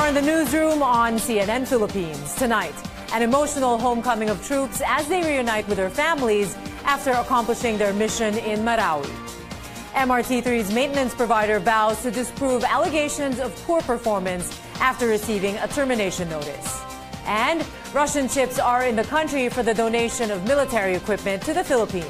More in the newsroom on CNN Philippines. Tonight, an emotional homecoming of troops as they reunite with their families after accomplishing their mission in Marawi. MRT3's maintenance provider vows to disprove allegations of poor performance after receiving a termination notice. And Russian ships are in the country for the donation of military equipment to the Philippines.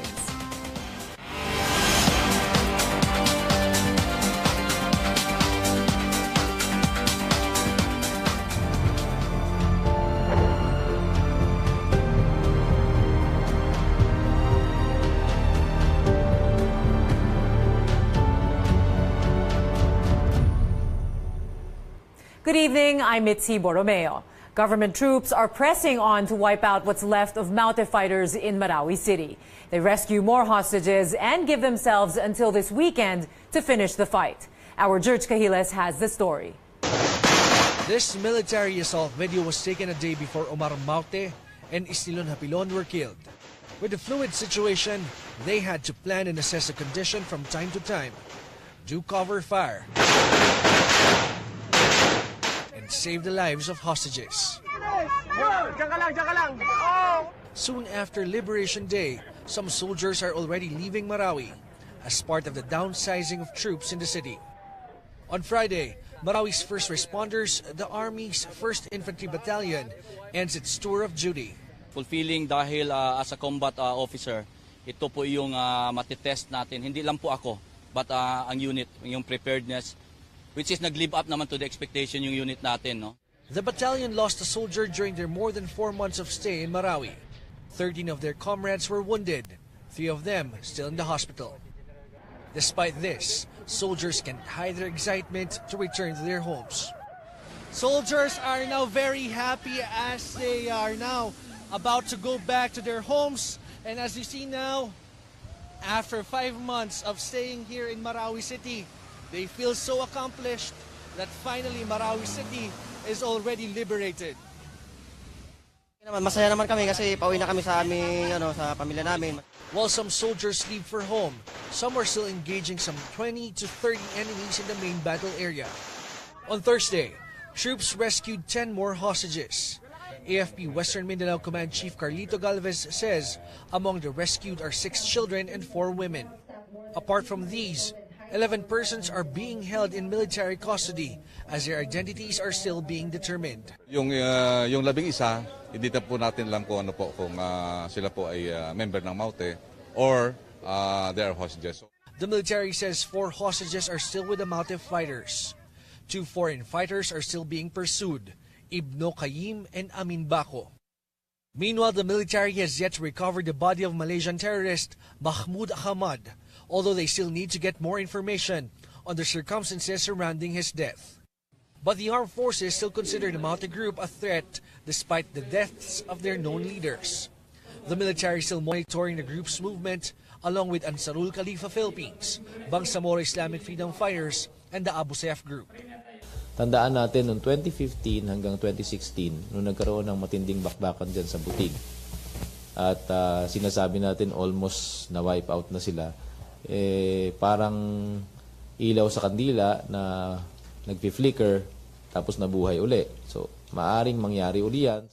Good evening, I'm Mitzi Borromeo. Government troops are pressing on to wipe out what's left of Maute fighters in Marawi City. They rescue more hostages and give themselves until this weekend to finish the fight. Our George Cahiles has the story. This military assault video was taken a day before Omar Maute and Isnilon Hapilon were killed. With the fluid situation, they had to plan and assess the condition from time to time, do cover fire, and save the lives of hostages. Soon after Liberation Day, some soldiers are already leaving Marawi as part of the downsizing of troops in the city. On Friday, Marawi's first responders, the Army's 1st Infantry Battalion, ends its tour of duty. Fulfilling dahil as a combat officer, ito po yung matitest natin. Hindi lang po ako, but ang unit, yung preparedness, which is nag-live up naman to the expectation yung unit natin, no? The battalion lost a soldier during their more than 4 months of stay in Marawi. 13 of their comrades were wounded, 3 of them still in the hospital. Despite this, soldiers can't hide their excitement to return to their homes. Soldiers are now very happy as they are now about to go back to their homes. And as you see now, after 5 months of staying here in Marawi City, they feel so accomplished that finally Marawi City is already liberated. Masaya naman kami kasi pauwi na kami sa aming sa pamilya namin. While some soldiers leave for home, some are still engaging some 20 to 30 enemies in the main battle area. On Thursday, troops rescued 10 more hostages. AFP Western Mindanao Command Chief Carlito Galvez says among the rescued are 6 children and 4 women. Apart from these, 11 persons are being held in military custody as their identities are still being determined. Yung 11, hindi na po natin lang kung kung sila po ay member ng Maute or they are hostages. The military says 4 hostages are still with the Maute fighters. 2 foreign fighters are still being pursued, Ibno Kayim and Amin Bako. Meanwhile, the military has yet to recover the body of Malaysian terrorist Mahmoud Ahmad, although they still need to get more information on the circumstances surrounding his death. But the armed forces still consider the Maute group a threat despite the deaths of their known leaders. The military is still monitoring the group's movement along with Ansarul Khalifa Philippines, Bangsamoro Islamic Freedom Fighters, and the Abu Sayyaf group. Tandaan natin noong 2015 hanggang 2016, nung nagkaroon ng matinding bakbakan dyan sa Butig, at sinasabi natin almost na-wipe out na sila, parang ilaw sa kandila na nagpi-flicker tapos nabuhay uli. So, maaring mangyari uli yan.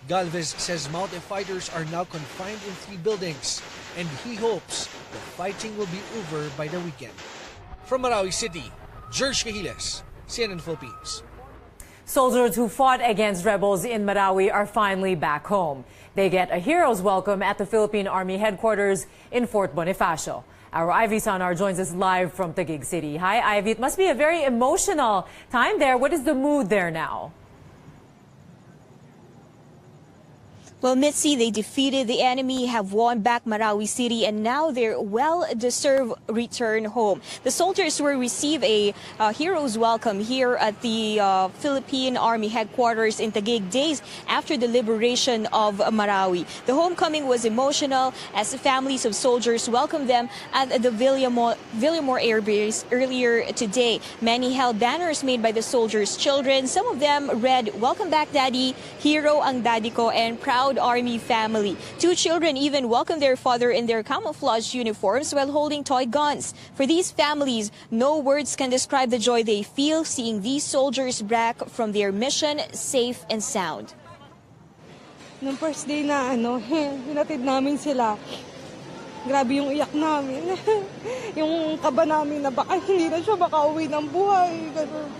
Galvez says Maute fighters are now confined in 3 buildings and he hopes the fighting will be over by the weekend. From Marawi City, George Cahiles, CNN Philippines. Soldiers who fought against rebels in Marawi are finally back home. They get a hero's welcome at the Philippine Army headquarters in Fort Bonifacio. Our Ivy Sanar joins us live from Taguig City. Hi, Ivy. It must be a very emotional time there. What is the mood there now? Well, Mitzi, they defeated the enemy, have won back Marawi City, and now their well-deserved return home. The soldiers will receive a hero's welcome here at the Philippine Army headquarters in Taguig days after the liberation of Marawi. The homecoming was emotional as families of soldiers welcomed them at the Villamor Air Base earlier today. Many held banners made by the soldiers' children. Some of them read, "Welcome back, Daddy," "Hero ang Daddy ko," and "Proud proud Army family. 2 children even welcomed their father in their camouflage uniforms while holding toy guns. For these families, no words can describe the joy they feel seeing these soldiers back from their mission safe and sound. Nung first day na hinatid namin sila, grabe yung iyak namin. Yung kaba namin na baka hindi na siya makauwi ng buhay. Ganun.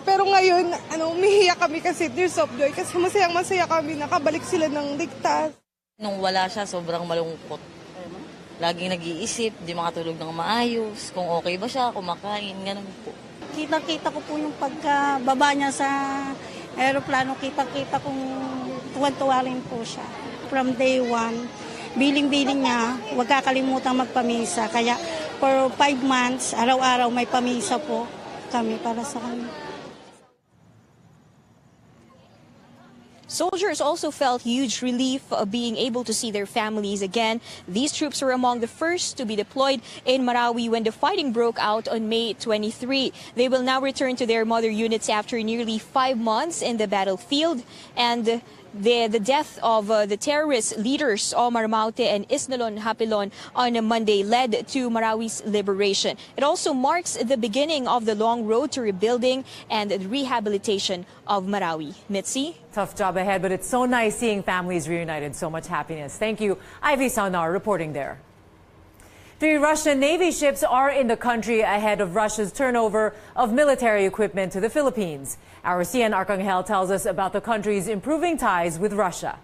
Pero ngayon, umihiyak kami kasi tears of joy kasi masayang-masaya kami nakabalik sila ng ligtas. Nung wala siya, sobrang malungkot. Laging nag-iisip, di makatulog ng maayos, kung okay ba siya, kumakain, ganun po. Kita-kita ko po yung pagkababa niya sa aeroplano, kita-kita kong tuwan-tuwa rin po siya. From day 1, biling-biling niya, huwag kakalimutan magpamisa. Kaya for 5 months, araw-araw may pamisa po kami para sa kanya. Soldiers also felt huge relief of being able to see their families again. These troops were among the first to be deployed in Marawi when the fighting broke out on May 23. They will now return to their mother units after nearly 5 months in the battlefield. And the death of the terrorist leaders Omar Maute and Isnalon Hapilon on Monday led to Marawi's liberation. It also marks the beginning of the long road to rebuilding and rehabilitation of Marawi. Mitzi? Tough job ahead, but it's so nice seeing families reunited. So much happiness. Thank you, Ivy Saunar, reporting there. 3 Russian Navy ships are in the country ahead of Russia's turnover of military equipment to the Philippines. Our CN Arcangel tells us about the country's improving ties with Russia.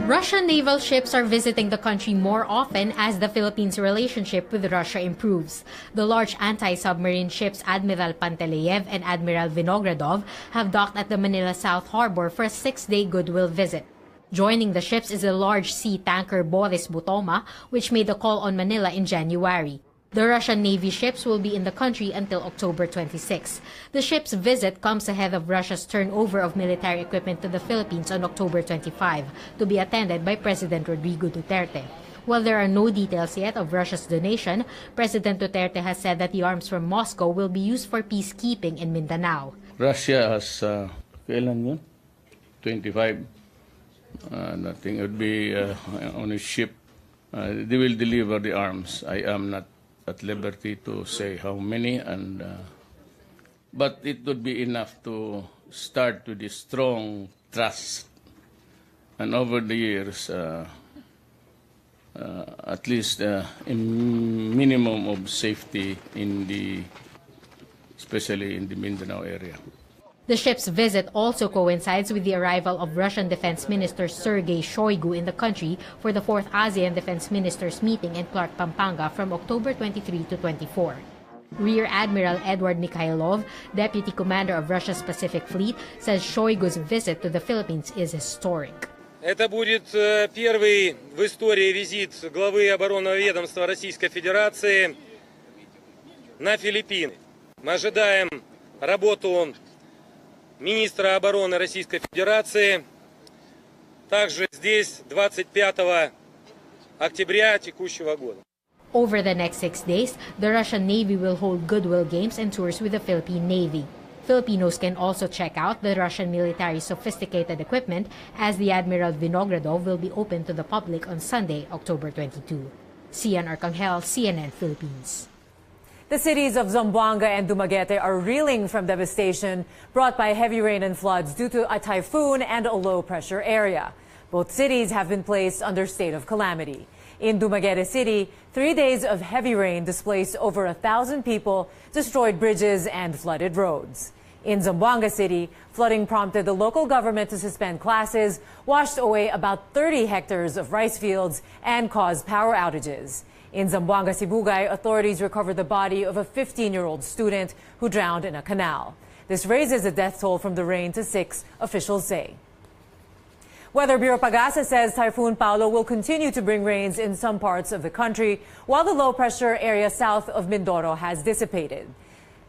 Russian naval ships are visiting the country more often as the Philippines' relationship with Russia improves. The large anti-submarine ships Admiral Panteleyev and Admiral Vinogradov have docked at the Manila South Harbor for a 6-day goodwill visit. Joining the ships is a large sea tanker Boris Butoma, which made the call on Manila in January. The Russian Navy ships will be in the country until October 26. The ship's visit comes ahead of Russia's turnover of military equipment to the Philippines on October 25, to be attended by President Rodrigo Duterte. While there are no details yet of Russia's donation, President Duterte has said that the arms from Moscow will be used for peacekeeping in Mindanao. Russia has, kailan yun? 25. I think it would be on a ship. They will deliver the arms. I am not at liberty to say how many, but it would be enough to start with a strong trust. And over the years, at least a minimum of safety especially in the Mindanao area. The ship's visit also coincides with the arrival of Russian Defense Minister Sergei Shoigu in the country for the 4th ASEAN Defense Ministers meeting in Clark, Pampanga from October 23 to 24. Rear Admiral Edward Mikhailov, Deputy Commander of Russia's Pacific Fleet, says Shoigu's visit to the Philippines is historic. Это будет первый в истории визит главы оборонного ведомства Российской Федерации на Филиппины. Мы ожидаем работу министра обороны Российской Федерации также здесь 25 октября текущего года. Over the next 6 days, the Russian Navy will hold goodwill games and tours with the Philippine Navy. Filipinos can also check out the Russian military's sophisticated equipment as the Admiral Vinogradov will be open to the public on Sunday, October 22. Cian Arcangel, CNN Philippines. The cities of Zamboanga and Dumaguete are reeling from devastation brought by heavy rain and floods due to a typhoon and a low-pressure area. Both cities have been placed under state of calamity. In Dumaguete City, 3 days of heavy rain displaced over 1,000 people, destroyed bridges and flooded roads. In Zamboanga City, flooding prompted the local government to suspend classes, washed away about 30 hectares of rice fields, and caused power outages. In Zamboanga Sibugay, authorities recovered the body of a 15-year-old student who drowned in a canal. This raises the death toll from the rain to 6, officials say. Weather Bureau Pagasa says Typhoon Paolo will continue to bring rains in some parts of the country, while the low-pressure area south of Mindoro has dissipated.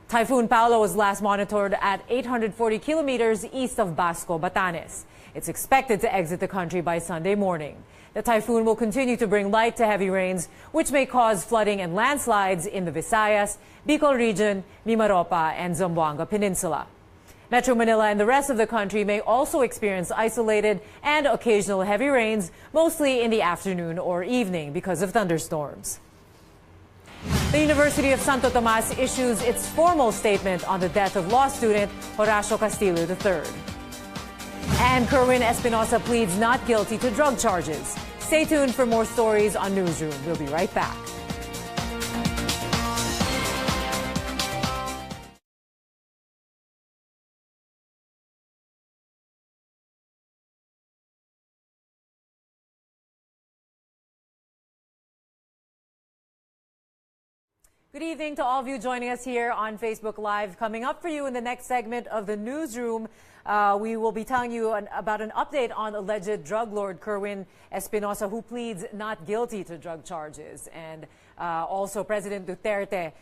Typhoon Paolo was last monitored at 840 kilometers east of Basco, Batanes. It's expected to exit the country by Sunday morning. The typhoon will continue to bring light to heavy rains, which may cause flooding and landslides in the Visayas, Bicol region, Mimaropa, and Zamboanga Peninsula. Metro Manila and the rest of the country may also experience isolated and occasional heavy rains, mostly in the afternoon or evening because of thunderstorms. The University of Santo Tomas issues its formal statement on the death of law student Horacio Castillo III. And Kerwin Espinosa pleads not guilty to drug charges. Stay tuned for more stories on Newsroom. We'll be right back. Good evening to all of you joining us here on Facebook Live. Coming up for you in the next segment of the Newsroom, we will be telling you about an update on alleged drug lord Kerwin Espinosa, who pleads not guilty to drug charges. And also President Duterte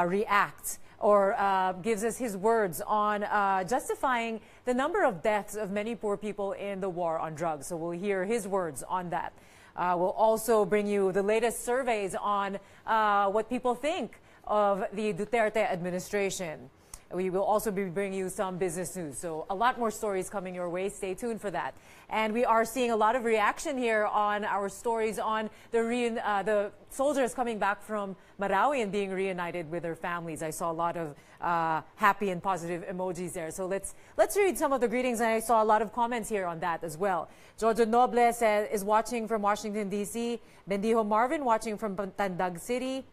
reacts or gives us his words on justifying the number of deaths of many poor people in the war on drugs. So we'll hear his words on that. We'll also bring you the latest surveys on what people think of the Duterte administration. We will also be bringing you some business news. So a lot more stories coming your way. Stay tuned for that. And we are seeing a lot of reaction here on our stories on the soldiers coming back from Marawi and being reunited with their families. I saw a lot of happy and positive emojis there. So let's read some of the greetings. And I saw a lot of comments here on that as well. Jojo Noble is watching from Washington, D.C. Bendijo Marvin watching from Tandag City.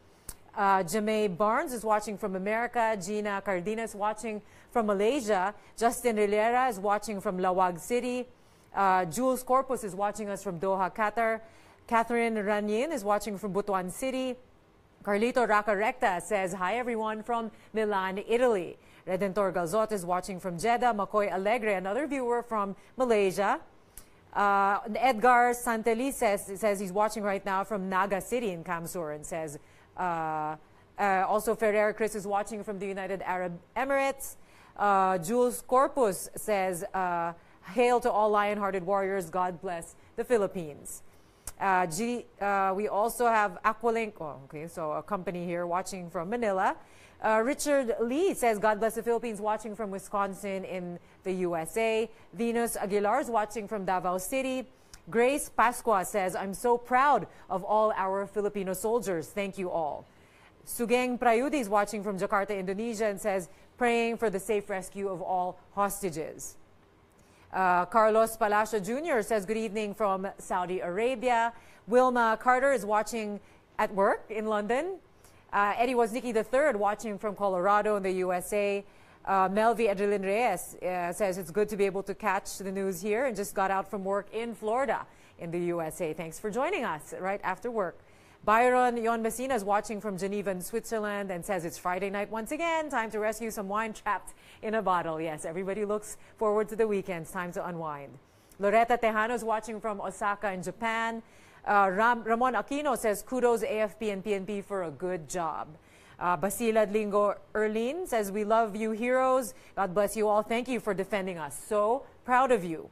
Jamay Barnes is watching from America. Gina Cardenas watching from Malaysia. Justin Rilera is watching from Lawag City. Jules Corpus is watching us from Doha, Qatar. Catherine Ranyin is watching from Butuan City. Carlito Raca Recta says, hi everyone from Milan, Italy. Redentor Galzot is watching from Jeddah. Makoy Alegre, another viewer from Malaysia. Edgar Santeli says he's watching right now from Naga City in Kamsur and says, also Ferrer Chris is watching from the United Arab Emirates. Jules Corpus says, hail to all lion-hearted warriors. God bless the Philippines. We also have Aqualink, so a company here watching from Manila. Richard Lee says, God bless the Philippines, watching from Wisconsin in the USA. Venus Aguilar is watching from Davao City. Grace Pascua says, I'm so proud of all our Filipino soldiers. Thank you all. Sugeng Prayudi is watching from Jakarta, Indonesia and says, praying for the safe rescue of all hostages. Carlos Palacio Jr. says, good evening from Saudi Arabia. Wilma Carter is watching at work in London. Eddie Woznicki III watching from Colorado in the USA. Melvi Adrilin Reyes says it's good to be able to catch the news here and just got out from work in Florida in the USA. Thanks for joining us right after work. Byron Yon Messina is watching from Geneva in Switzerland and says it's Friday night once again. Time to rescue some wine trapped in a bottle. Yes, everybody looks forward to the weekends. Time to unwind. Loretta Tejano is watching from Osaka in Japan. Ramon Aquino says kudos AFP and PNP for a good job. Basila Lingo Erlin says, we love you heroes. God bless you all. Thank you for defending us. So proud of you.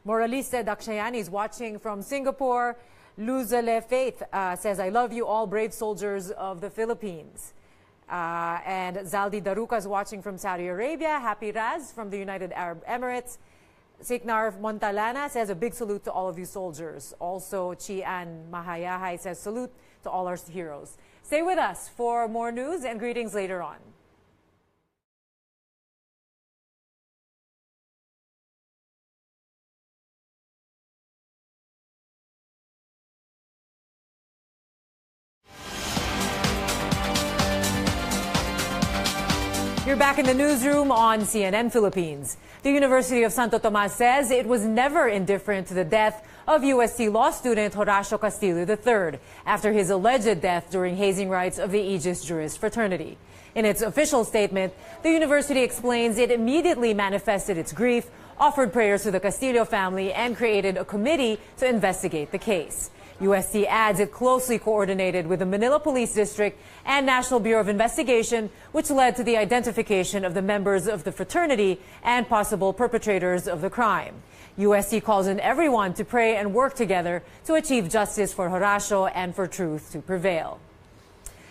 Moralista Dakshayani is watching from Singapore. Luzale Faith says, I love you all brave soldiers of the Philippines. And Zaldi Daruka is watching from Saudi Arabia. Happy Raz from the United Arab Emirates. Siknar Montalana says, a big salute to all of you soldiers. Also, Chian Mahayahay says, salute to all our heroes. Stay with us for more news and greetings later on. You're back in the newsroom on CNN Philippines. The University of Santo Tomas says it was never indifferent to the death of UST law student Horacio Castillo III after his alleged death during hazing rites of the Aegis Juris fraternity. In its official statement, the university explains it immediately manifested its grief, offered prayers to the Castillo family, and created a committee to investigate the case. UST adds it closely coordinated with the Manila Police District and National Bureau of Investigation, which led to the identification of the members of the fraternity and possible perpetrators of the crime. UST calls on everyone to pray and work together to achieve justice for Horacio and for truth to prevail.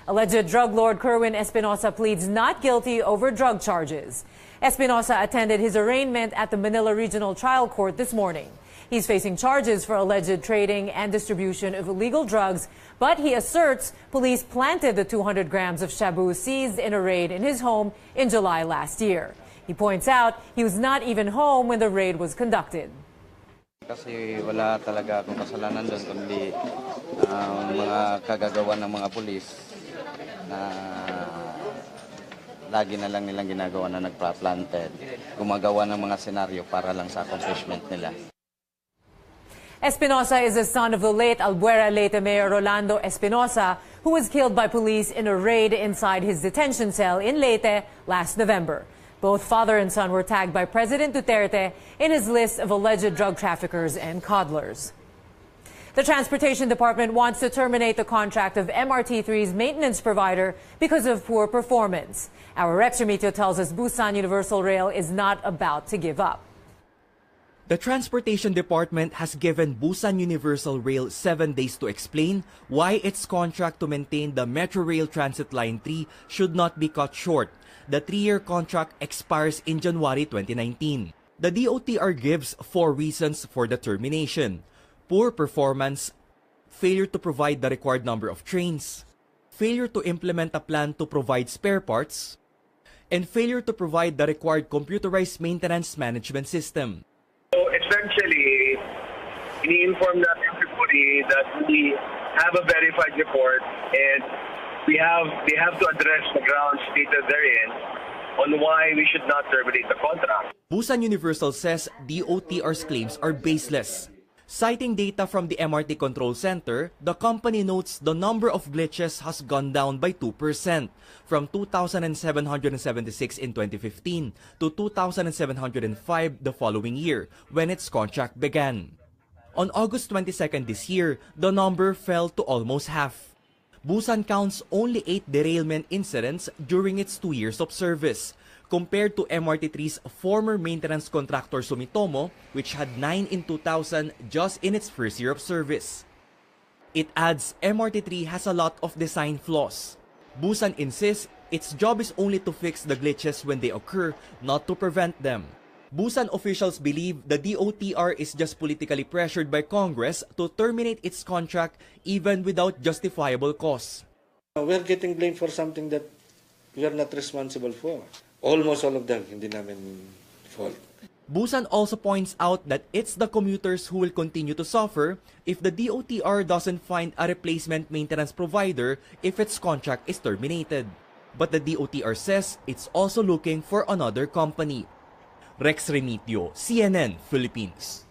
Alleged drug lord Kerwin Espinosa pleads not guilty over drug charges. Espinosa attended his arraignment at the Manila Regional Trial Court this morning. He's facing charges for alleged trading and distribution of illegal drugs, but he asserts police planted the 200 grams of shabu seized in a raid in his home in July last year. He points out he was not even home when the raid was conducted. Kasi wala talaga akong kasalanan doon, kundi mga kagagawa ng mga pulis na lagi na lang nilang ginagawa na nagpa-planted, gumagawa ng mga senaryo para lang sa accomplishment nila. Espinosa is the son of the late Albuera Leyte Mayor Rolando Espinosa, who was killed by police in a raid inside his detention cell in Leyte last November. Both father and son were tagged by President Duterte in his list of alleged drug traffickers and coddlers. The Transportation Department wants to terminate the contract of MRT3's maintenance provider because of poor performance. Our Rex Remitio tells us Busan Universal Rail is not about to give up. The Transportation Department has given Busan Universal Rail 7 days to explain why its contract to maintain the Metro Rail Transit Line 3 should not be cut short. The 3-year contract expires in January 2019. The DOTR gives 4 reasons for the termination: poor performance, failure to provide the required number of trains, failure to implement a plan to provide spare parts, and failure to provide the required computerized maintenance management system. So essentially, ini-inform natin everybody that we have a verified report and they have to address the grounds stated therein on why we should not terminate the contract. Busan Universal says DOTR's claims are baseless. Citing data from the MRT Control Center, the company notes the number of glitches has gone down by 2%, from 2,776 in 2015 to 2,705 the following year, when its contract began. On August 22nd this year, the number fell to almost half. Busan counts only 8 derailment incidents during its 2 years of service, compared to MRT3's former maintenance contractor Sumitomo, which had 9 in 2000 just in its first year of service. It adds MRT3 has a lot of design flaws. Busan insists its job is only to fix the glitches when they occur, not to prevent them. Busan officials believe the DOTR is just politically pressured by Congress to terminate its contract even without justifiable cause. We're getting blamed for something that we are not responsible for. Almost all of them, hindi namin fault. Busan also points out that it's the commuters who will continue to suffer if the DOTR doesn't find a replacement maintenance provider if its contract is terminated. But the DOTR says it's also looking for another company. Rex Remitio, CNN, Philippines.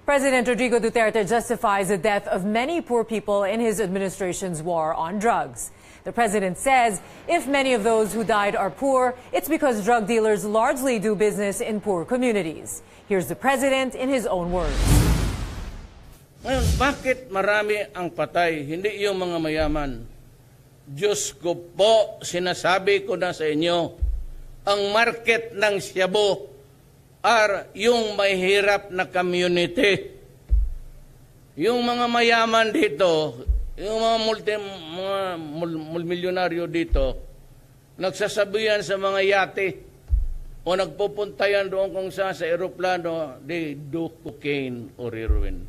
President Rodrigo Duterte justifies the death of many poor people in his administration's war on drugs. The president says if many of those who died are poor, it's because drug dealers largely do business in poor communities. Here's the president in his own words. Ngayon, bakit marami ang patay? Hindi yung mga mayaman. Diyos ko po, sinasabi ko na sa inyo, ang market ng shabu are yung mahirap na community. Yung mga mayaman dito, yung mga milyonaryo dito, nagsasabihan sa mga yate o nagpupuntayan doon kung saan sa aeroplano, they do cocaine or heroin.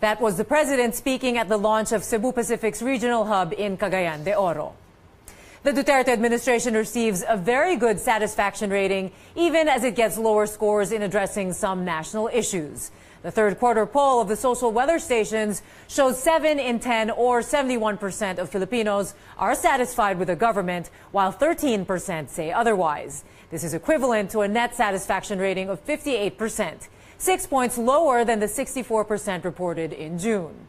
That was the president speaking at the launch of Cebu Pacific's regional hub in Cagayan de Oro. The Duterte administration receives a very good satisfaction rating, even as it gets lower scores in addressing some national issues. The third quarter poll of the social weather stations shows 7 in 10 or 71% of Filipinos are satisfied with the government, while 13% say otherwise. This is equivalent to a net satisfaction rating of 58%, 6 points lower than the 64% reported in June.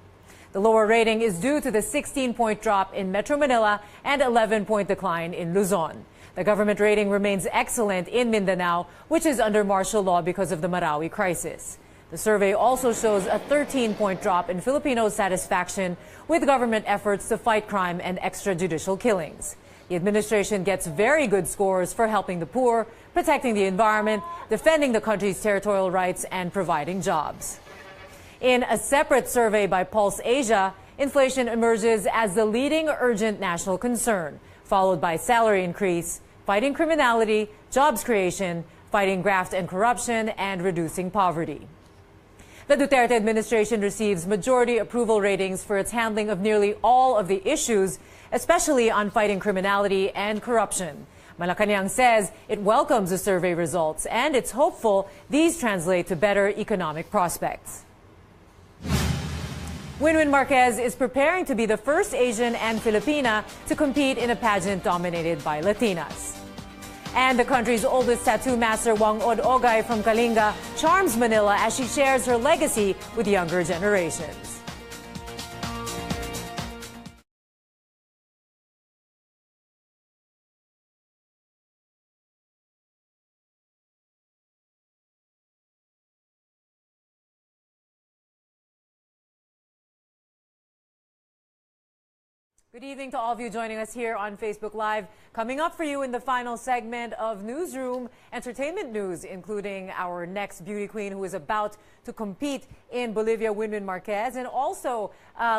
The lower rating is due to the 16-point drop in Metro Manila and 11-point decline in Luzon. The government rating remains excellent in Mindanao, which is under martial law because of the Marawi crisis. The survey also shows a 13-point drop in Filipino satisfaction with government efforts to fight crime and extrajudicial killings. The administration gets very good scores for helping the poor, protecting the environment, defending the country's territorial rights, and providing jobs. In a separate survey by Pulse Asia, Inflation emerges as the leading urgent national concern, followed by salary increase, fighting criminality, jobs creation, fighting graft and corruption, and reducing poverty. The Duterte administration receives majority approval ratings for its handling of nearly all of the issues, especially on fighting criminality and corruption. Malacanang says it welcomes the survey results and it's hopeful these translate to better economic prospects. Winwin Marquez is preparing to be the first Asian and Filipina to compete in a pageant dominated by Latinas. And the country's oldest tattoo master, Wang Od-Ogay from Kalinga, charms Manila as she shares her legacy with younger generations. Good evening to all of you joining us here on Facebook Live. Coming up for you in the final segment of Newsroom Entertainment News, including our next beauty queen who is about to compete in Bolivia, Winwin Marquez, and also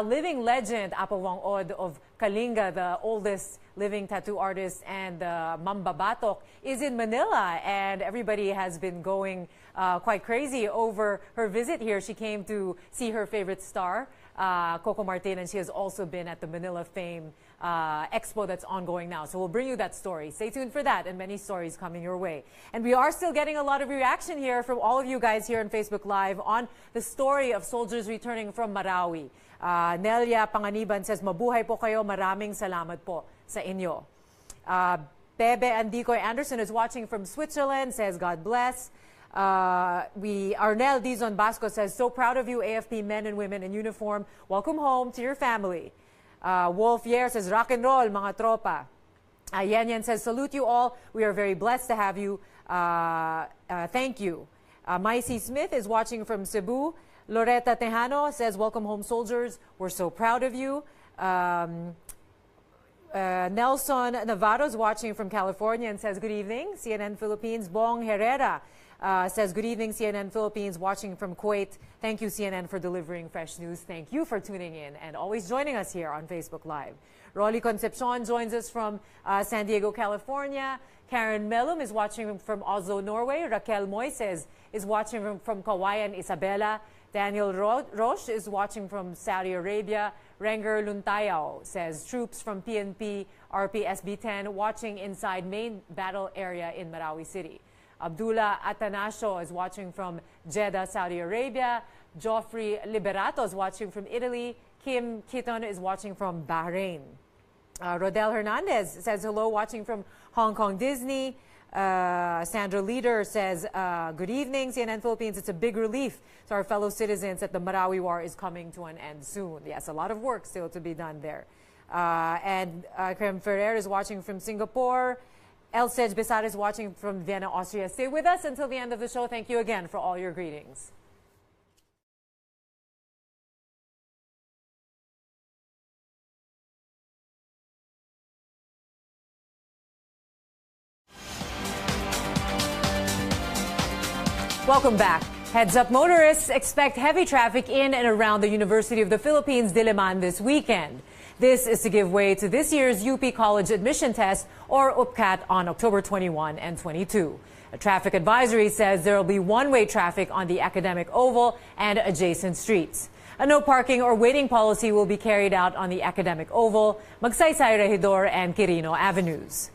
living legend, Apo Wang Od of Kalinga, the oldest living tattoo artist, and Mamba Batok is in Manila, and everybody has been going quite crazy over her visit here. She came to see her favorite star, Coco Martin, and she has also been at the Manila Fame Expo that's ongoing now. So we'll bring you that story. Stay tuned for that and many stories coming your way. And we are still getting a lot of reaction here from all of you guys here on Facebook Live on the story of soldiers returning from Marawi. Nelia Panganiban says, mabuhay po kayo, maraming salamat po sa inyo. Bebe Andicoy Anderson is watching from Switzerland, says God bless. Arnel Dizon Basco says, so proud of you, AFP men and women in uniform. Welcome home to your family. Wolf Yer says, rock and roll, mga tropa. Yan Yan says, salute you all. We are very blessed to have you. Thank you. Maisy Smith is watching from Cebu. Loretta Tejano says, welcome home, soldiers. We're so proud of you. Nelson Navarro is watching from California and says, good evening, CNN Philippines. Bong Herrera says, good evening, CNN Philippines, watching from Kuwait. Thank you, CNN, for delivering fresh news. Thank you for tuning in and always joining us here on Facebook Live. Rolly Concepcion joins us from San Diego, California. Karen Mellum is watching from Oslo, Norway. Raquel Moises is watching from Kawayan, Isabela. Daniel Roche is watching from Saudi Arabia. Renger Luntayao says, troops from PNP RPSB-10 watching inside main battle area in Marawi City. Abdullah Atanasio is watching from Jeddah, Saudi Arabia. Joffrey Liberato is watching from Italy. Kim Kiton is watching from Bahrain. Rodel Hernandez says hello, watching from Hong Kong Disney. Sandra Leader says, good evening, CNN Philippines. It's a big relief to our fellow citizens that the Marawi War is coming to an end soon. Yes, a lot of work still to be done there. And Krem Ferrer is watching from Singapore. Elsej Besar is watching from Vienna, Austria. Stay with us until the end of the show. Thank you again for all your greetings. Welcome back. Heads up, motorists expect heavy traffic in and around the University of the Philippines, Diliman, this weekend. This is to give way to this year's UP College Admission Test, or UPCAT, on October 21 and 22. A traffic advisory says there will be one-way traffic on the Academic Oval and adjacent streets. A no parking or waiting policy will be carried out on the Academic Oval, Magsaysay Regidor, and Quirino Avenues.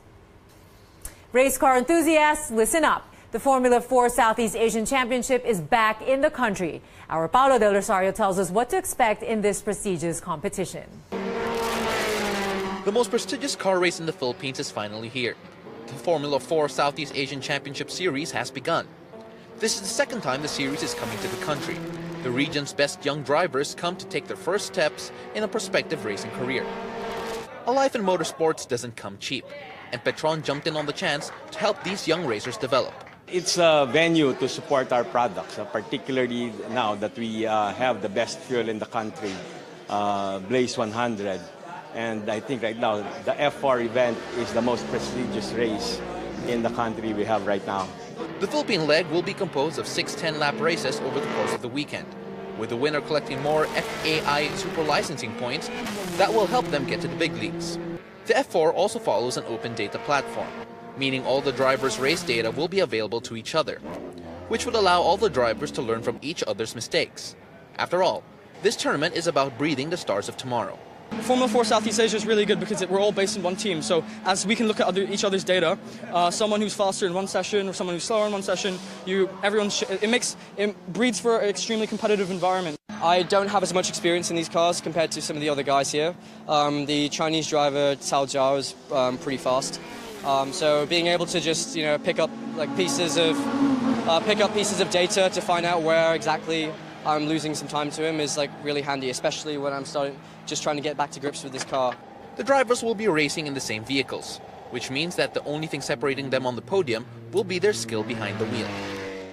Race car enthusiasts, listen up. The Formula 4 Southeast Asian Championship is back in the country. Our Paulo Del Rosario tells us what to expect in this prestigious competition. The most prestigious car race in the Philippines is finally here. The Formula 4 Southeast Asian Championship Series has begun. This is the second time the series is coming to the country. The region's best young drivers come to take their first steps in a prospective racing career. A life in motorsports doesn't come cheap, and Petron jumped in on the chance to help these young racers develop. It's a venue to support our products, particularly now that we have the best fuel in the country, Blaze 100. And I think right now the F4 event is the most prestigious race in the country we have right now. The Philippine leg will be composed of 6 10-lap races over the course of the weekend. with the winner collecting more FAI Super licensing points that will help them get to the big leagues. The F4 also follows an open data platform, meaning all the drivers' race data will be available to each other, which would allow all the drivers to learn from each other's mistakes. After all, this tournament is about breeding the stars of tomorrow. Formula 4 Southeast Asia is really good because we're all based in one team. So as we can look at each other's data, someone who's faster in one session or someone who's slower in one session, it breeds for an extremely competitive environment. I don't have as much experience in these cars compared to some of the other guys here. The Chinese driver Cao Zhao is pretty fast. So being able to just pick up pieces of data to find out where exactly I'm losing some time to him is really handy, especially when I'm just trying to get back to grips with this car. The drivers will be racing in the same vehicles, which means that the only thing separating them on the podium will be their skill behind the wheel.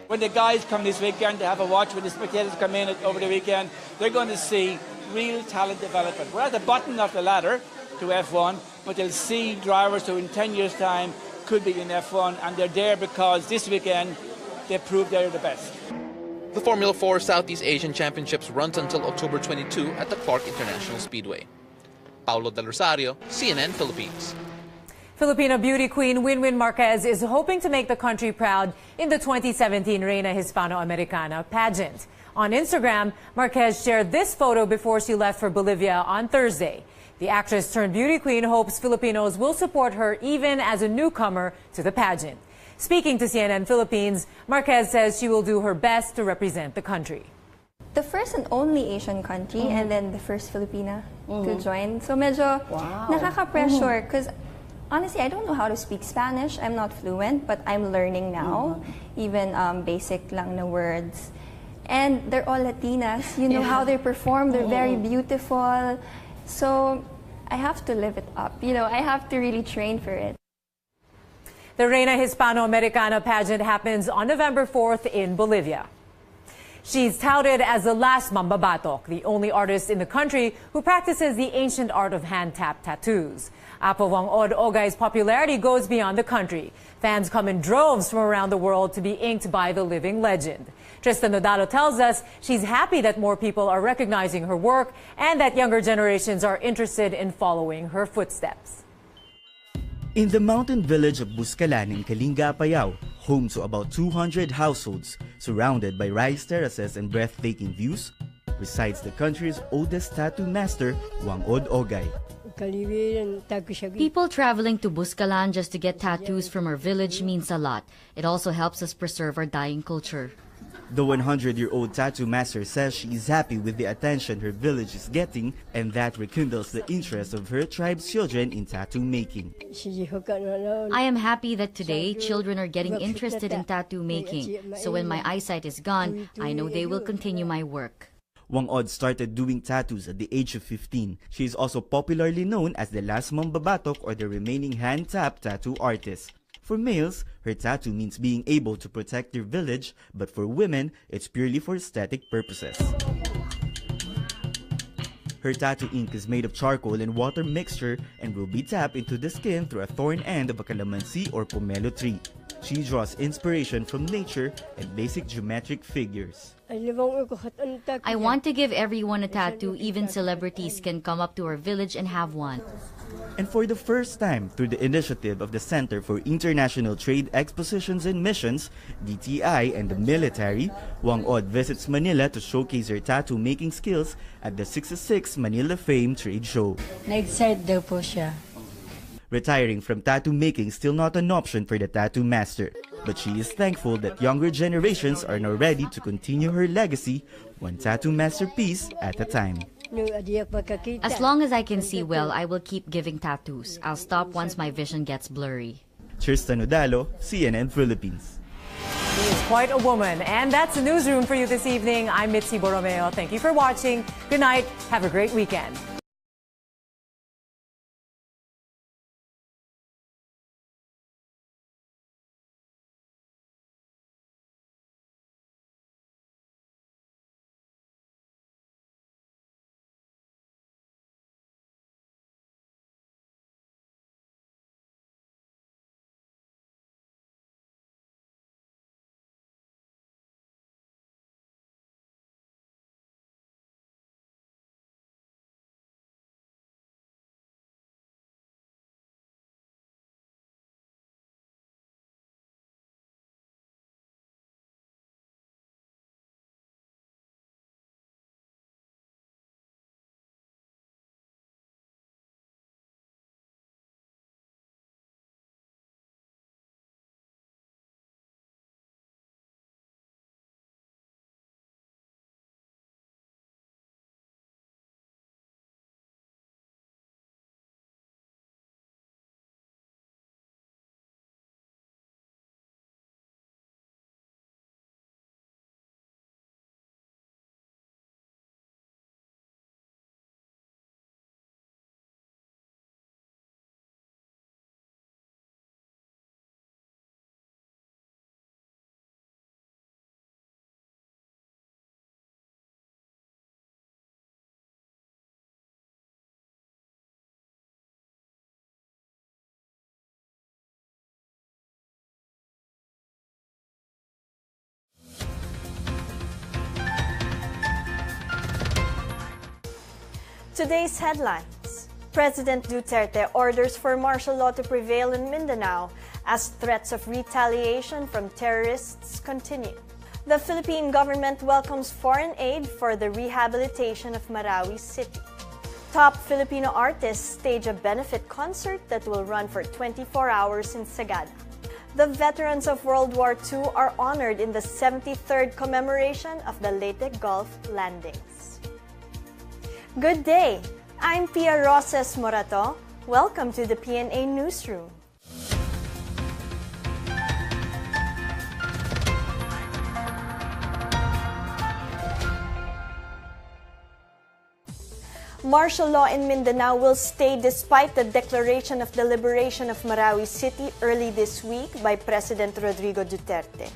When the guys come this weekend to have a watch, when the spectators come in over the weekend, they're going to see real talent development. We're at the bottom of the ladder to F1, but they'll see drivers who in 10 years' time could be in F1, and they're there because this weekend they proved they're the best. The Formula 4 Southeast Asian Championships runs until October 22 at the Clark International Speedway. Paulo Del Rosario, CNN Philippines. Filipino beauty queen Winwin Marquez is hoping to make the country proud in the 2017 Reina Hispano-Americana pageant. On Instagram, Marquez shared this photo before she left for Bolivia on Thursday. The actress turned beauty queen hopes Filipinos will support her even as a newcomer to the pageant. Speaking to CNN Philippines, Marquez says she will do her best to represent the country. The first and only Asian country and then the first Filipina to join. So medyo nakaka-pressure because honestly, I don't know how to speak Spanish. I'm not fluent, but I'm learning now. Even basic lang na words. And they're all Latinas. You know how they perform. They're very beautiful. So I have to live it up. I have to really train for it. The Reina Hispano-Americana pageant happens on November 4th in Bolivia. She's touted as the last mambabatok, the only artist in the country who practices the ancient art of hand-tap tattoos. Apo Wang-od Ogay's popularity goes beyond the country. Fans come in droves from around the world to be inked by the living legend. Tristan Nodalo tells us she's happy that more people are recognizing her work and that younger generations are interested in following her footsteps. In the mountain village of Buscalan in Kalinga, Apayao, home to about 200 households, surrounded by rice terraces and breathtaking views, resides the country's oldest tattoo master, Wang-od Ogay. People traveling to Buscalan just to get tattoos from our village means a lot. It also helps us preserve our dying culture. The 100-year-old tattoo master says she is happy with the attention her village is getting and that rekindles the interest of her tribe's children in tattoo making. I am happy that today children are getting interested in tattoo making, so when my eyesight is gone, I know they will continue my work. Wang-od started doing tattoos at the age of 15. She is also popularly known as the last mambabatok or the remaining hand-tap tattoo artist. For males, her tattoo means being able to protect their village, but for women, it's purely for aesthetic purposes. Her tattoo ink is made of charcoal and water mixture and will be tapped into the skin through a thorn end of a calamansi or pomelo tree. She draws inspiration from nature and basic geometric figures. I want to give everyone a tattoo. Even celebrities can come up to our village and have one. And for the first time, through the initiative of the Center for International Trade Expositions and Missions, DTI, and the military, Wang-od visits Manila to showcase her tattoo-making skills at the 66th Manila Fame Trade Show. Na-excite daw po siya. Retiring from tattoo making still not an option for the tattoo master, but she is thankful that younger generations are now ready to continue her legacy, one tattoo masterpiece at a time. As long as I can see well, I will keep giving tattoos. I'll stop once my vision gets blurry. Tristan Nodalo, CNN Philippines. She is quite a woman, and that's the newsroom for you this evening. I'm Mitzi Borromeo. Thank you for watching. Good night. Have a great weekend. Today's headlines. President Duterte orders for martial law to prevail in Mindanao as threats of retaliation from terrorists continue. The Philippine government welcomes foreign aid for the rehabilitation of Marawi City. Top Filipino artists stage a benefit concert that will run for 24 hours in Sagada. The veterans of World War II are honored in the 73rd commemoration of the Leyte Gulf landings. Good day! I'm Pia Roses Morato. Welcome to the PNA Newsroom. Martial law in Mindanao will stay despite the declaration of the liberation of Marawi City early this week by President Rodrigo Duterte.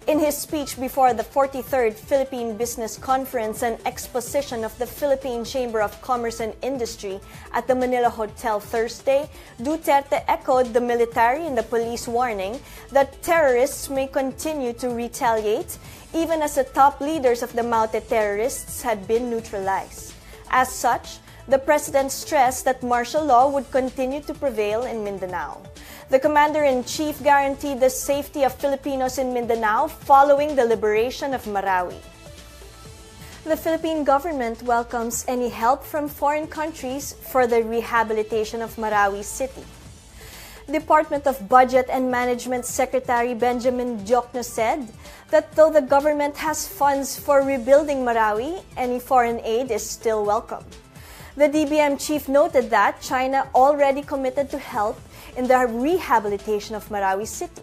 In his speech before the 43rd Philippine Business Conference and Exposition of the Philippine Chamber of Commerce and Industry at the Manila Hotel Thursday, Duterte echoed the military and the police warning that terrorists may continue to retaliate even as the top leaders of the Maute terrorists had been neutralized. As such, the President stressed that martial law would continue to prevail in Mindanao. The Commander-in-Chief guaranteed the safety of Filipinos in Mindanao following the liberation of Marawi. The Philippine government welcomes any help from foreign countries for the rehabilitation of Marawi City. Department of Budget and Management Secretary Benjamin Diokno said that though the government has funds for rebuilding Marawi, any foreign aid is still welcome. The DBM chief noted that China already committed to help in the rehabilitation of Marawi City.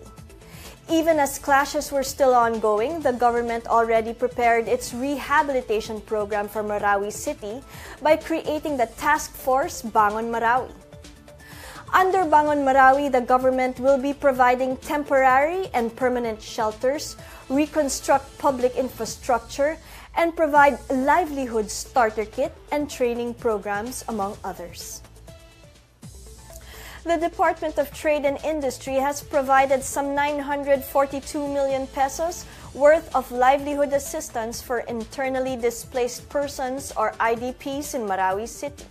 Even as clashes were still ongoing, the government already prepared its rehabilitation program for Marawi City by creating the task force Bangon Marawi. Under Bangon Marawi, the government will be providing temporary and permanent shelters, reconstruct public infrastructure, and provide livelihood starter kit and training programs, among others. The Department of Trade and Industry has provided some 942 million pesos worth of livelihood assistance for internally displaced persons or IDPs in Marawi City.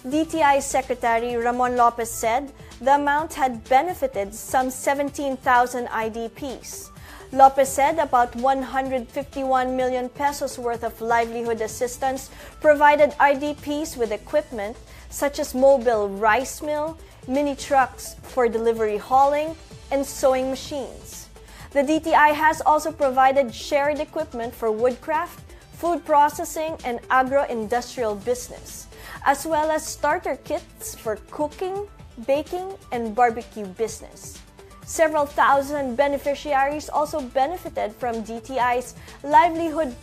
DTI Secretary Ramon Lopez said the amount had benefited some 17,000 IDPs. Lopez said about 151 million pesos worth of livelihood assistance provided IDPs with equipment such as mobile rice mill, mini trucks for delivery hauling, and sewing machines. The DTI has also provided shared equipment for woodcraft, food processing, and agro-industrial business, as well as starter kits for cooking, baking, and barbecue business. Several thousand beneficiaries also benefited from DTI's livelihood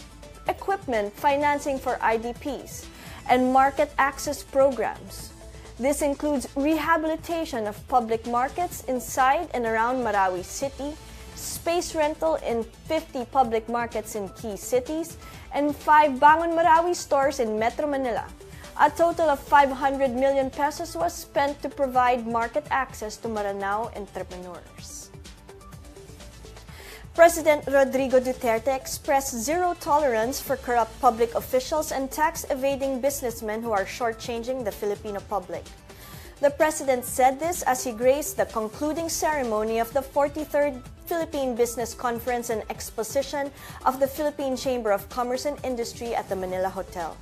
equipment financing for IDPs and market access programs. This includes rehabilitation of public markets inside and around Marawi City, space rental in 50 public markets in key cities, and 5 Bangon Marawi stores in Metro Manila. A total of 500 million pesos was spent to provide market access to Maranao entrepreneurs. President Rodrigo Duterte expressed zero tolerance for corrupt public officials and tax-evading businessmen who are shortchanging the Filipino public. The president said this as he graced the concluding ceremony of the 43rd Philippine Business Conference and Exposition of the Philippine Chamber of Commerce and Industry at the Manila Hotel.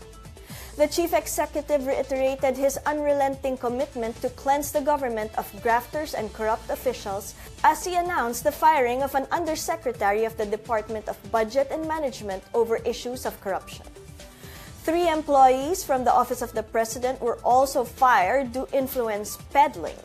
The chief executive reiterated his unrelenting commitment to cleanse the government of grafters and corrupt officials as he announced the firing of an undersecretary of the Department of Budget and Management over issues of corruption. 3 employees from the Office of the President were also fired due to influence peddling.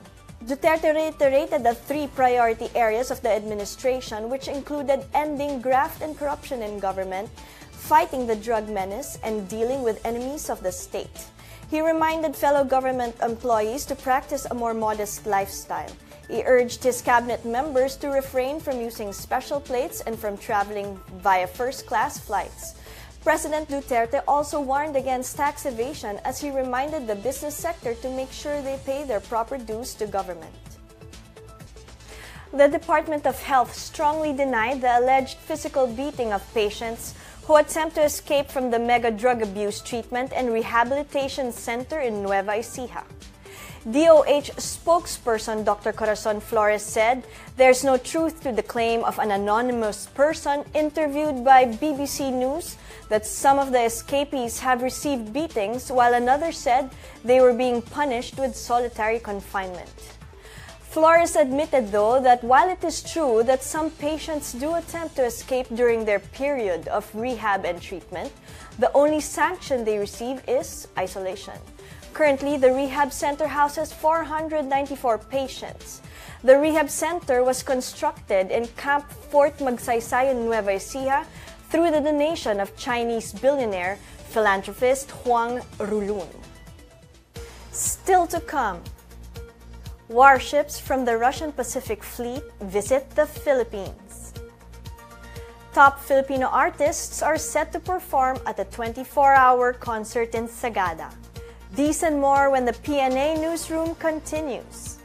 Duterte reiterated the 3 priority areas of the administration, which included ending graft and corruption in government, fighting the drug menace, and dealing with enemies of the state. He reminded fellow government employees to practice a more modest lifestyle. He urged his cabinet members to refrain from using special plates and from traveling via first-class flights. President Duterte also warned against tax evasion as he reminded the business sector to make sure they pay their proper dues to government. The Department of Health strongly denied the alleged physical beating of patients who attempt to escape from the mega drug abuse treatment and rehabilitation center in Nueva Ecija. DOH spokesperson Dr. Corazon Flores said there's no truth to the claim of an anonymous person interviewed by BBC News that some of the escapees have received beatings, while another said they were being punished with solitary confinement. Flores admitted, though, that while it is true that some patients do attempt to escape during their period of rehab and treatment, the only sanction they receive is isolation. Currently, the rehab center houses 494 patients. The rehab center was constructed in Camp Fort Magsaysay in Nueva Ecija through the donation of Chinese billionaire philanthropist Huang Rulun. Still to come, warships from the Russian Pacific Fleet visit the Philippines. Top Filipino artists are set to perform at a 24-hour concert in Sagada. These and more when the PNA Newsroom continues.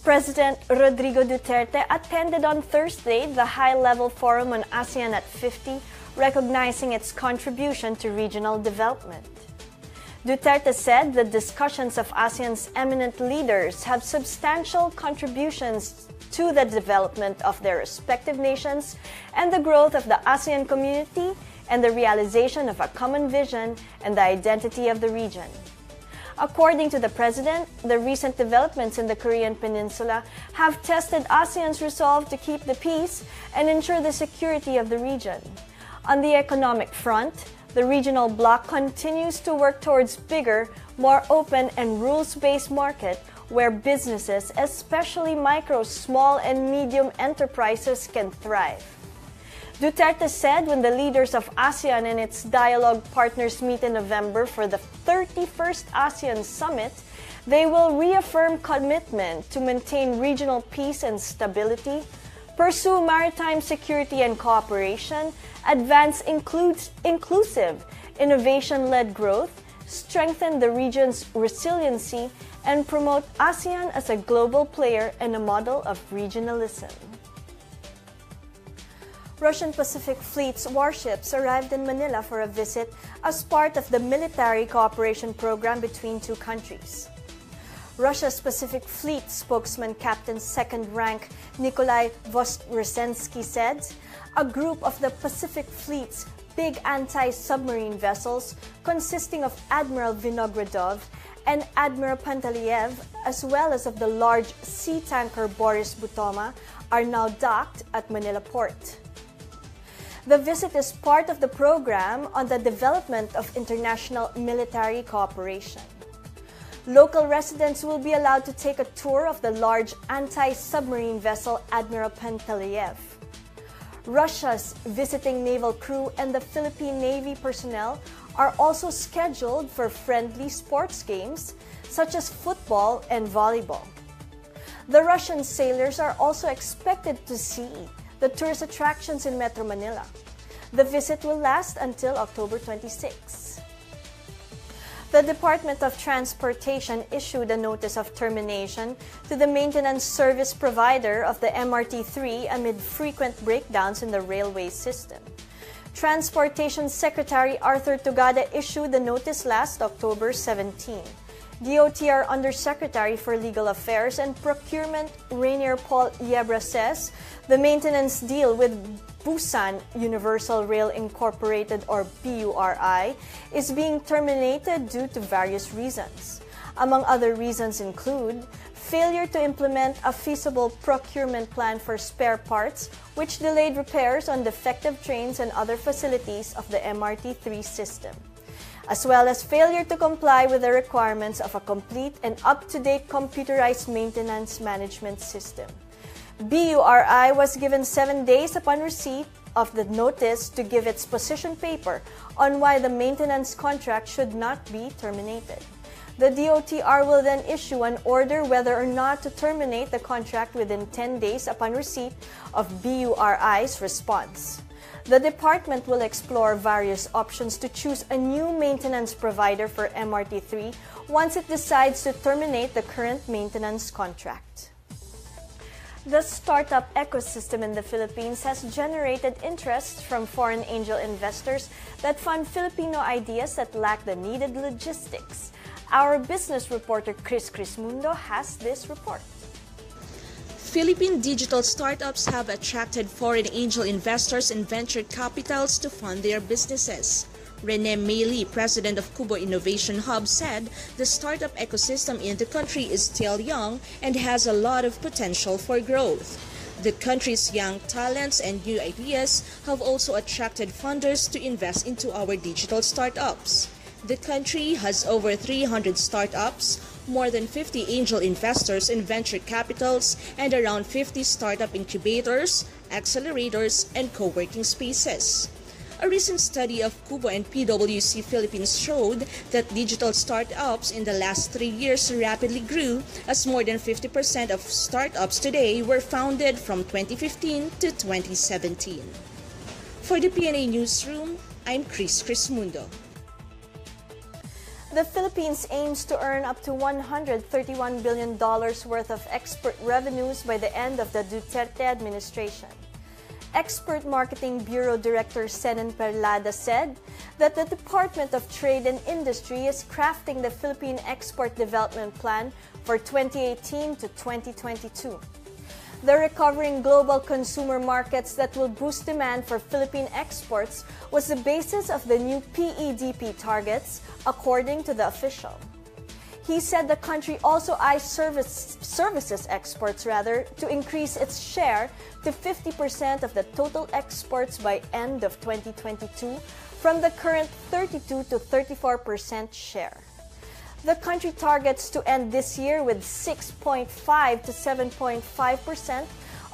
President Rodrigo Duterte attended on Thursday the high-level forum on ASEAN at 50, recognizing its contribution to regional development. Duterte said the discussions of ASEAN's eminent leaders have substantial contributions to the development of their respective nations and the growth of the ASEAN community and the realization of a common vision and the identity of the region. According to the President, the recent developments in the Korean Peninsula have tested ASEAN's resolve to keep the peace and ensure the security of the region. On the economic front, the regional bloc continues to work towards bigger, more open and rules-based market where businesses, especially micro, small and medium enterprises, can thrive. Duterte said when the leaders of ASEAN and its dialogue partners meet in November for the 31st ASEAN Summit, they will reaffirm commitment to maintain regional peace and stability, pursue maritime security and cooperation, advance inclusive, innovation-led growth, strengthen the region's resiliency, and promote ASEAN as a global player and a model of regionalism. Russian Pacific Fleet's warships arrived in Manila for a visit as part of the military cooperation program between two countries. Russia's Pacific Fleet spokesman Captain Second Rank Nikolai Voskresensky said, a group of the Pacific Fleet's big anti-submarine vessels consisting of Admiral Vinogradov and Admiral Pantaliev, as well as of the large sea tanker Boris Butoma, are now docked at Manila Port. The visit is part of the program on the development of international military cooperation. Local residents will be allowed to take a tour of the large anti-submarine vessel Admiral Pantaliev. Russia's visiting naval crew and the Philippine Navy personnel are also scheduled for friendly sports games such as football and volleyball. The Russian sailors are also expected to see the tourist attractions in Metro Manila. The visit will last until October 26. The Department of Transportation issued a notice of termination to the maintenance service provider of the MRT-3 amid frequent breakdowns in the railway system. Transportation Secretary Arthur Tugada issued the notice last October 17. DOTR Undersecretary for Legal Affairs and Procurement Rainier Paul Yebra says the maintenance deal with Busan Universal Rail Incorporated or BURI is being terminated due to various reasons. Among other reasons include failure to implement a feasible procurement plan for spare parts, which delayed repairs on defective trains and other facilities of the MRT-3 system, as well as failure to comply with the requirements of a complete and up-to-date computerized maintenance management system. BURI was given 7 days upon receipt of the notice to give its position paper on why the maintenance contract should not be terminated. The DOTR will then issue an order whether or not to terminate the contract within 10 days upon receipt of BURI's response. The department will explore various options to choose a new maintenance provider for MRT-3 once it decides to terminate the current maintenance contract. The startup ecosystem in the Philippines has generated interest from foreign angel investors that fund Filipino ideas that lack the needed logistics. Our business reporter Chris Mundo has this report. Philippine digital startups have attracted foreign angel investors and venture capitals to fund their businesses. Rene Meili, president of Kubo Innovation Hub, said the startup ecosystem in the country is still young and has a lot of potential for growth. The country's young talents and new ideas have also attracted funders to invest into our digital startups. The country has over 300 startups, more than 50 angel investors and venture capitals, and around 50 startup incubators, accelerators, and co-working spaces. A recent study of Kubo and PwC Philippines showed that digital startups in the last 3 years rapidly grew, as more than 50% of startups today were founded from 2015 to 2017. For the PNA Newsroom, I'm Chris Mundo. The Philippines aims to earn up to $131 billion worth of export revenues by the end of the Duterte administration. Export Marketing Bureau Director Senen Perlada said that the Department of Trade and Industry is crafting the Philippine Export Development Plan for 2018 to 2022. The recovering global consumer markets that will boost demand for Philippine exports was the basis of the new PEDP targets, according to the official. He said the country also eyes services exports to increase its share to 50% of the total exports by end of 2022 from the current 32 to 34% share. The country targets to end this year with 6.5 to 7.5%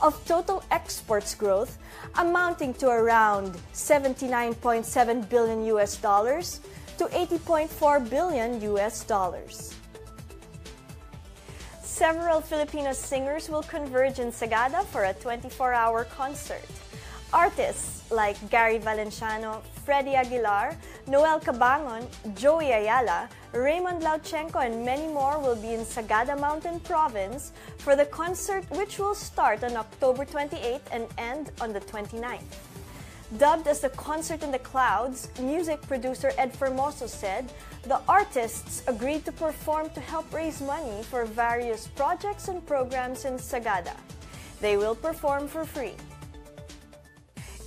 of total exports growth, amounting to around $79.7 billion to $80.4 billion. Several Filipino singers will converge in Sagada for a 24-hour concert. Artists like Gary Valenciano, Freddy Aguilar, Noel Cabangon, Joey Ayala, Raymond Lauchenko, and many more will be in Sagada Mountain Province for the concert, which will start on October 28th and end on the 29th. Dubbed as the Concert in the Clouds, music producer Ed Formoso said the artists agreed to perform to help raise money for various projects and programs in Sagada. They will perform for free.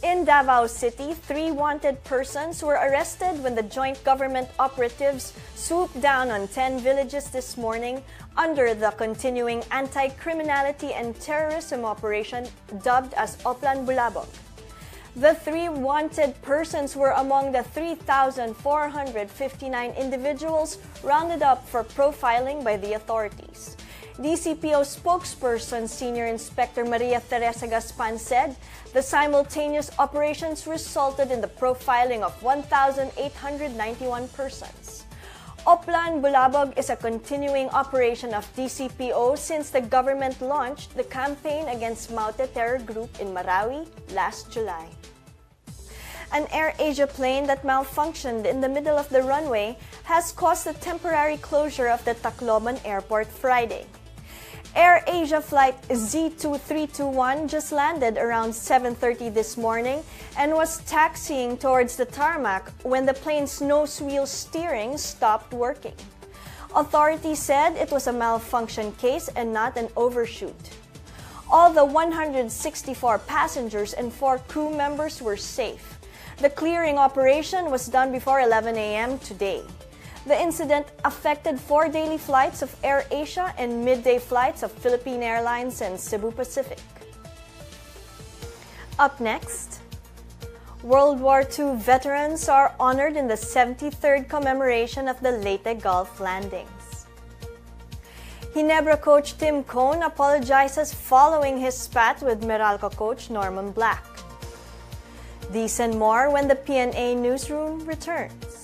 In Davao City, 3 wanted persons were arrested when the joint government operatives swooped down on 10 villages this morning under the continuing anti-criminality and terrorism operation dubbed as Oplan Bulabog. The 3 wanted persons were among the 3,459 individuals rounded up for profiling by the authorities. DCPO spokesperson Senior Inspector Maria Teresa Gaspan said the simultaneous operations resulted in the profiling of 1,891 persons. Oplan Bulabog is a continuing operation of DCPO since the government launched the campaign against Maute terror group in Marawi last July. An AirAsia plane that malfunctioned in the middle of the runway has caused the temporary closure of the Tacloban Airport Friday. AirAsia flight Z2321 just landed around 7:30 this morning and was taxiing towards the tarmac when the plane's nose wheel steering stopped working. Authorities said it was a malfunction case and not an overshoot. All the 164 passengers and 4 crew members were safe. The clearing operation was done before 11 a.m. today. The incident affected 4 daily flights of Air Asia and midday flights of Philippine Airlines and Cebu Pacific. Up next, World War II veterans are honored in the 73rd commemoration of the Leyte Gulf landings. Ginebra coach Tim Cone apologizes following his spat with Meralco coach Norman Black. These and more when the PNA Newsroom returns.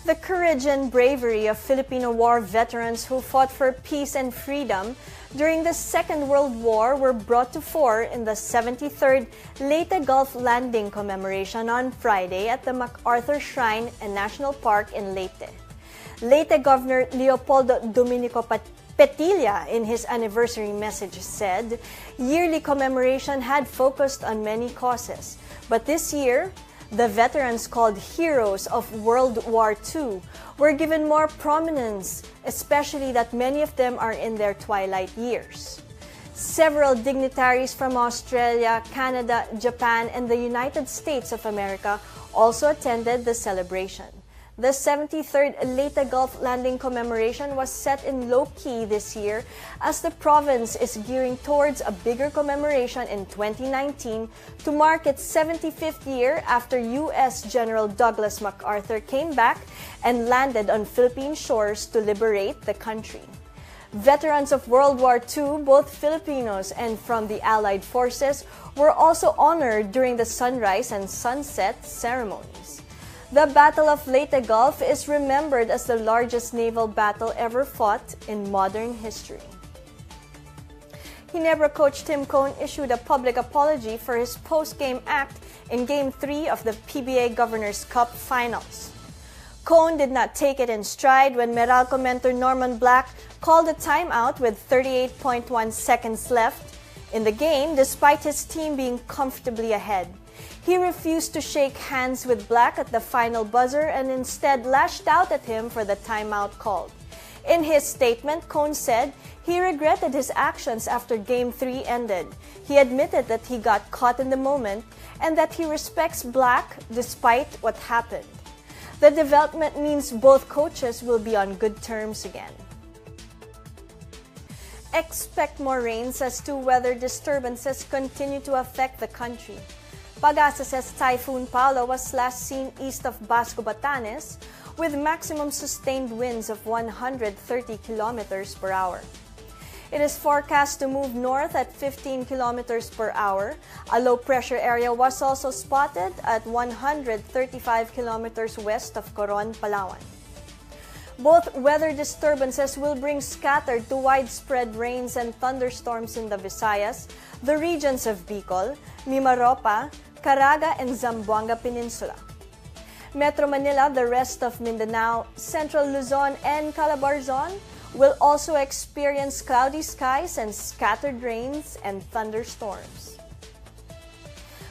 The courage and bravery of Filipino war veterans who fought for peace and freedom during the Second World War were brought to fore in the 73rd Leyte Gulf Landing commemoration on Friday at the MacArthur Shrine and National Park in Leyte. Leyte Governor Leopoldo Dominico Petilla, in his anniversary message, said yearly commemoration had focused on many causes, but this year, the veterans called heroes of World War II were given more prominence, especially that many of them are in their twilight years. Several dignitaries from Australia, Canada, Japan, and the United States of America also attended the celebration. The 73rd Leyte Gulf Landing commemoration was set in low-key this year as the province is gearing towards a bigger commemoration in 2019 to mark its 75th year after U.S. General Douglas MacArthur came back and landed on Philippine shores to liberate the country. Veterans of World War II, both Filipinos and from the Allied forces, were also honored during the sunrise and sunset ceremonies. The Battle of Leyte Gulf is remembered as the largest naval battle ever fought in modern history. Ginebra coach Tim Cone issued a public apology for his post-game act in Game 3 of the PBA Governors Cup Finals. Cone did not take it in stride when Meralco mentor Norman Black called a timeout with 38.1 seconds left in the game despite his team being comfortably ahead. He refused to shake hands with Black at the final buzzer and instead lashed out at him for the timeout called. In his statement, Cone said he regretted his actions after Game 3 ended. He admitted that he got caught in the moment and that he respects Black despite what happened. The development means both coaches will be on good terms again. Expect more rains as two weather disturbances continue to affect the country. Pag-asa says Typhoon Paolo was last seen east of Basco, Batanes, with maximum sustained winds of 130 kilometers per hour. It is forecast to move north at 15 kilometers per hour. A low-pressure area was also spotted at 135 kilometers west of Coron, Palawan. Both weather disturbances will bring scattered to widespread rains and thunderstorms in the Visayas, the regions of Bicol, Mimaropa, Caraga, and Zamboanga Peninsula. Metro Manila, the rest of Mindanao, Central Luzon, and Calabarzon will also experience cloudy skies and scattered rains and thunderstorms.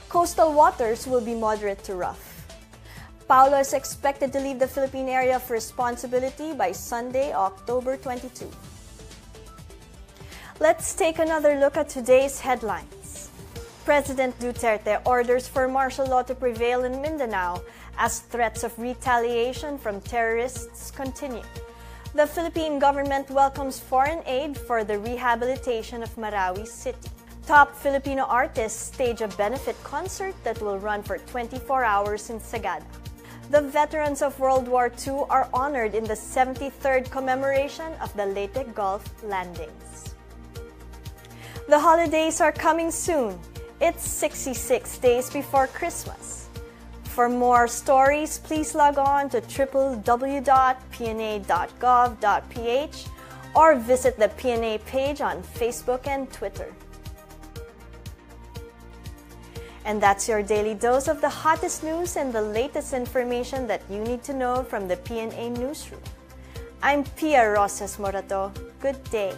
Coastal waters will be moderate to rough. Paolo is expected to leave the Philippine area of responsibility by Sunday, October 22. Let's take another look at today's headlines. President Duterte orders for martial law to prevail in Mindanao as threats of retaliation from terrorists continue. The Philippine government welcomes foreign aid for the rehabilitation of Marawi City. Top Filipino artists stage a benefit concert that will run for 24 hours in Sagada. The veterans of World War II are honored in the 73rd commemoration of the Leyte Gulf landings. The holidays are coming soon. It's 66 days before Christmas. For more stories, please log on to www.pna.gov.ph or visit the PNA page on Facebook and Twitter. And that's your daily dose of the hottest news and the latest information that you need to know from the PNA Newsroom. I'm Pia Rosas Morato. Good day.